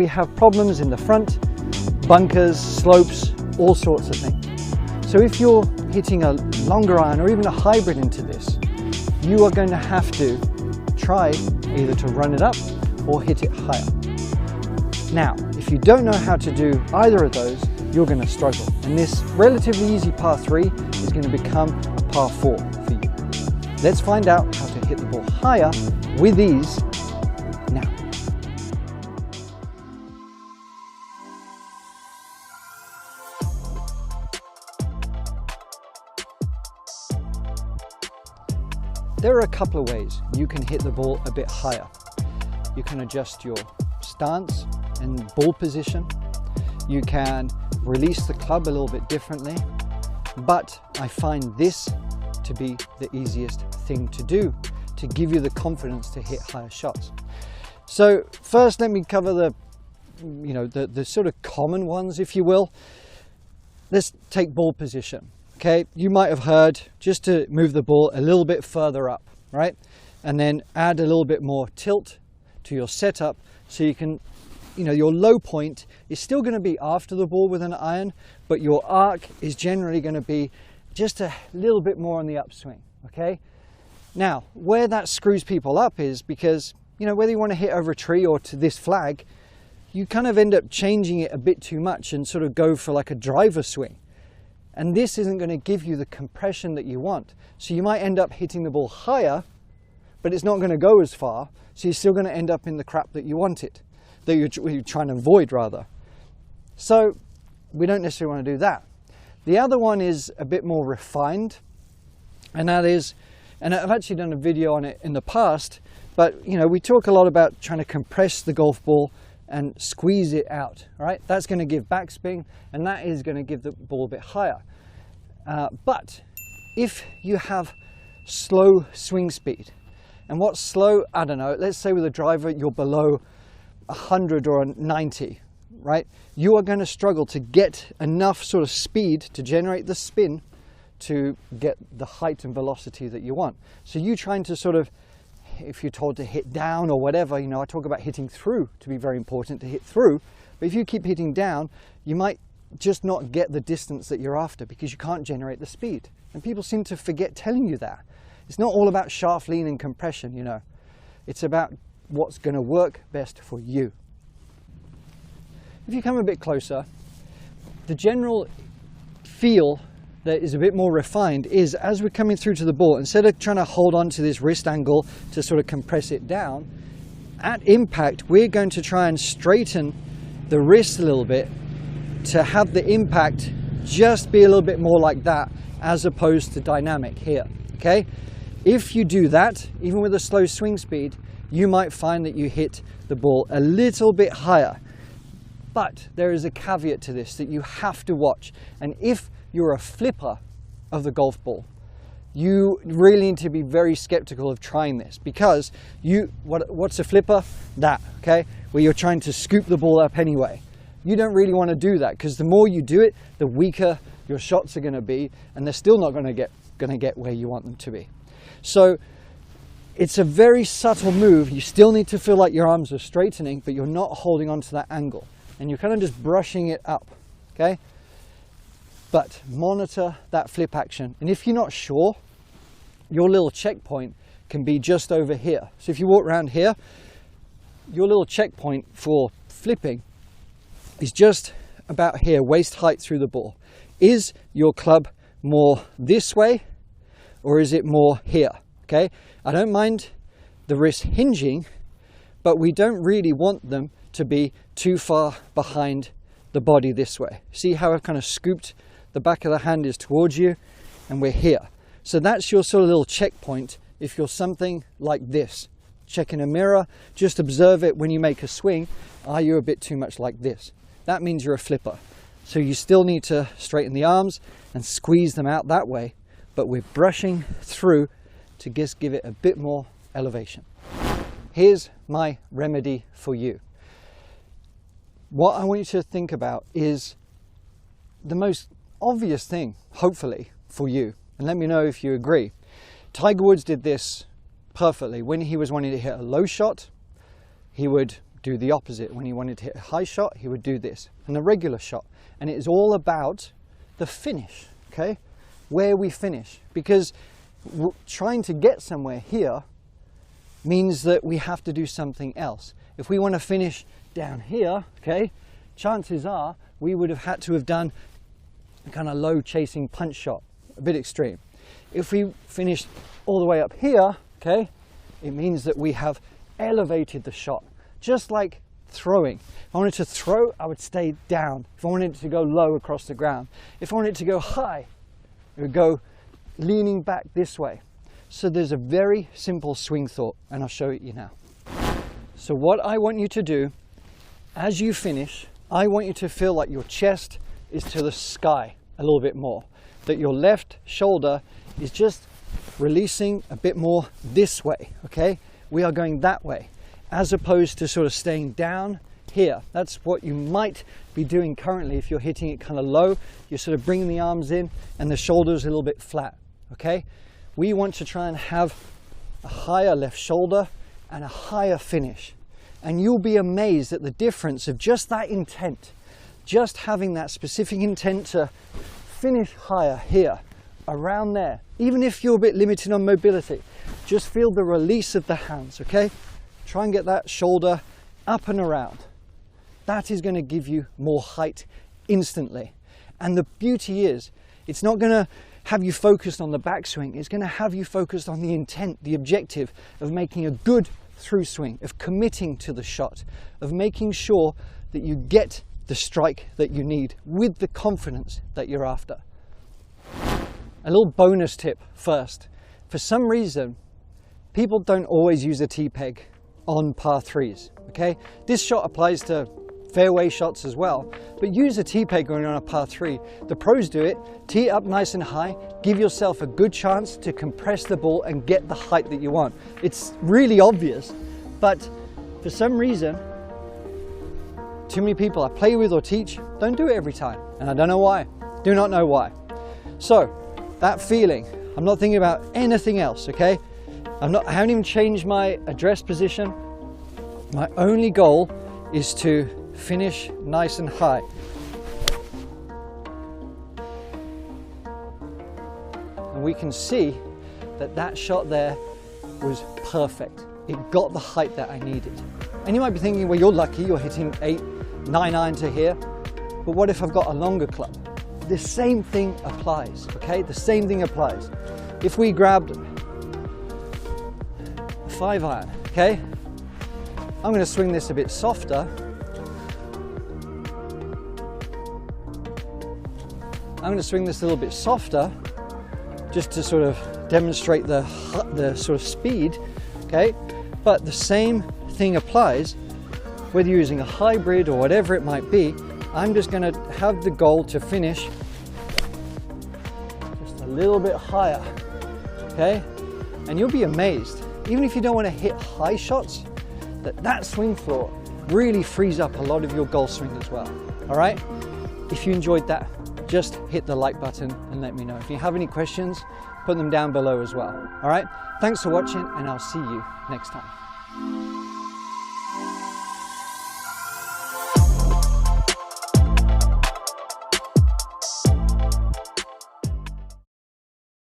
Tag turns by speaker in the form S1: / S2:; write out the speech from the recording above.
S1: We have problems in the front, bunkers, slopes, all sorts of things. So if you're hitting a longer iron or even a hybrid into this, you are going to have to try either to run it up or hit it higher. Now, if you don't know how to do either of those, you're going to struggle. And this relatively easy par 3 is going to become a par 4 for you. Let's find out how to hit the ball higher with ease now. There are a couple of ways you can hit the ball a bit higher. You can adjust your stance and ball position. You can release the club a little bit differently, but I find this to be the easiest thing to do to give you the confidence to hit higher shots. So first, let me cover the sort of common ones, if you will. Let's take ball position. Okay, you might have heard just to move the ball a little bit further up, right? And then add a little bit more tilt to your setup so you can, your low point is still going to be after the ball with an iron, but your arc is generally going to be just a little bit more on the upswing, okay? Now, where that screws people up is because, whether you want to hit over a tree or to this flag, you kind of end up changing it a bit too much and sort of go for like a driver swing. And this isn't going to give you the compression that you want. So you might end up hitting the ball higher, but it's not going to go as far. So you're still going to end up in the crap that you wanted, that you're trying to avoid rather. So we don't necessarily want to do that. The other one is a bit more refined, and that is, and I've actually done a video on it in the past, but we talk a lot about trying to compress the golf ball and squeeze it out, right? That's going to give backspin, and that is going to give the ball a bit higher. But if you have slow swing speed, and what's slow, I don't know, let's say with a driver you're below 100 or 90, right? You are going to struggle to get enough sort of speed to generate the spin to get the height and velocity that you want. So you trying to sort of, if you're told to hit down or whatever, I talk about hitting through to be very important, to hit through, but if you keep hitting down, you might just not get the distance that you're after because you can't generate the speed. And people seem to forget telling you that. It's not all about shaft lean and compression, It's about what's going to work best for you. If you come a bit closer, the general feel that is a bit more refined is as we're coming through to the ball, instead of trying to hold on to this wrist angle to sort of compress it down, at impact we're going to try and straighten the wrist a little bit to have the impact just be a little bit more like that as opposed to dynamic here, okay? If you do that, even with a slow swing speed, you might find that you hit the ball a little bit higher. But there is a caveat to this that you have to watch, and if you're a flipper of the golf ball, you really need to be very skeptical of trying this, because what's a flipper? That, okay, where you're trying to scoop the ball up anyway. You don't really want to do that, because the more you do it, the weaker your shots are going to be, and they're still not going to get where you want them to be. So it's a very subtle move. You still need to feel like your arms are straightening, but you're not holding on to that angle, and you're kind of just brushing it up, okay? But monitor that flip action. And if you're not sure, your little checkpoint can be just over here. So if you walk around here, your little checkpoint for flipping is just about here, waist height through the ball. Is your club more this way or is it more here? Okay, I don't mind the wrist hinging, but we don't really want them to be too far behind the body this way. See how I've kind of scooped the back of the hand is towards you, and we're here. So that's your sort of little checkpoint. If you're something like this, check in a mirror, just observe it when you make a swing. Are you a bit too much like this? That means you're a flipper. So you still need to straighten the arms and squeeze them out that way, but we're brushing through to just give it a bit more elevation. Here's my remedy for you. What I want you to think about is the most obvious thing, hopefully, for you, and let me know if you agree. Tiger Woods did this perfectly. When he was wanting to hit a low shot, he would do the opposite. When he wanted to hit a high shot, he would do this, and a regular shot. And it is all about the finish, okay? Where we finish. Because trying to get somewhere here means that we have to do something else. If we want to finish down here, okay, chances are we would have had to have done a kind of low chasing punch shot, a bit extreme. If we finished all the way up here, okay, it means that we have elevated the shot, just like throwing. If I wanted to throw, I would stay down. If I wanted it to go low across the ground. If I wanted it to go high, it would go leaning back this way. So there's a very simple swing thought, and I'll show it you now. So what I want you to do, as you finish, I want you to feel like your chest is to the sky a little bit more. That your left shoulder is just releasing a bit more this way, okay? We are going that way, as opposed to sort of staying down here. That's what you might be doing currently if you're hitting it kind of low. You're sort of bringing the arms in and the shoulders a little bit flat, okay? We want to try and have a higher left shoulder and a higher finish. And you'll be amazed at the difference of just that intent. Just having that specific intent to finish higher here, around there. Even if you're a bit limited on mobility, just feel the release of the hands, okay? Try and get that shoulder up and around. That is going to give you more height instantly. And the beauty is, it's not going to have you focused on the backswing. It's going to have you focused on the intent, the objective of making a good through swing, of committing to the shot, of making sure that you get the strike that you need with the confidence that you're after. A little bonus tip first. For some reason, people don't always use a T-peg on par threes, okay? This shot applies to fairway shots as well, but use a T-peg going on a par three. The pros do it, tee it up nice and high, give yourself a good chance to compress the ball and get the height that you want. It's really obvious, but for some reason, too many people I play with or teach don't do it every time, and I don't know why. Do not know why. So, that feeling, I'm not thinking about anything else, okay? I haven't even changed my address position. My only goal is to finish nice and high. And we can see that that shot there was perfect. It got the height that I needed. And you might be thinking, well, you're lucky, you're hitting 8, 9 iron to here. But what if I've got a longer club? The same thing applies, okay? The same thing applies. If we grabbed a 5 iron, okay? I'm going to swing this a bit softer. I'm going to swing this a little bit softer just to sort of demonstrate the sort of speed, okay? But the same thing applies whether you're using a hybrid or whatever it might be. I'm just going to have the goal to finish just a little bit higher, okay? And you'll be amazed, even if you don't want to hit high shots, that swing thought really frees up a lot of your golf swing as well, all right? If you enjoyed that, just hit the like button and let me know. If you have any questions, put them down below as well, all right? Thanks for watching, and I'll see you next time.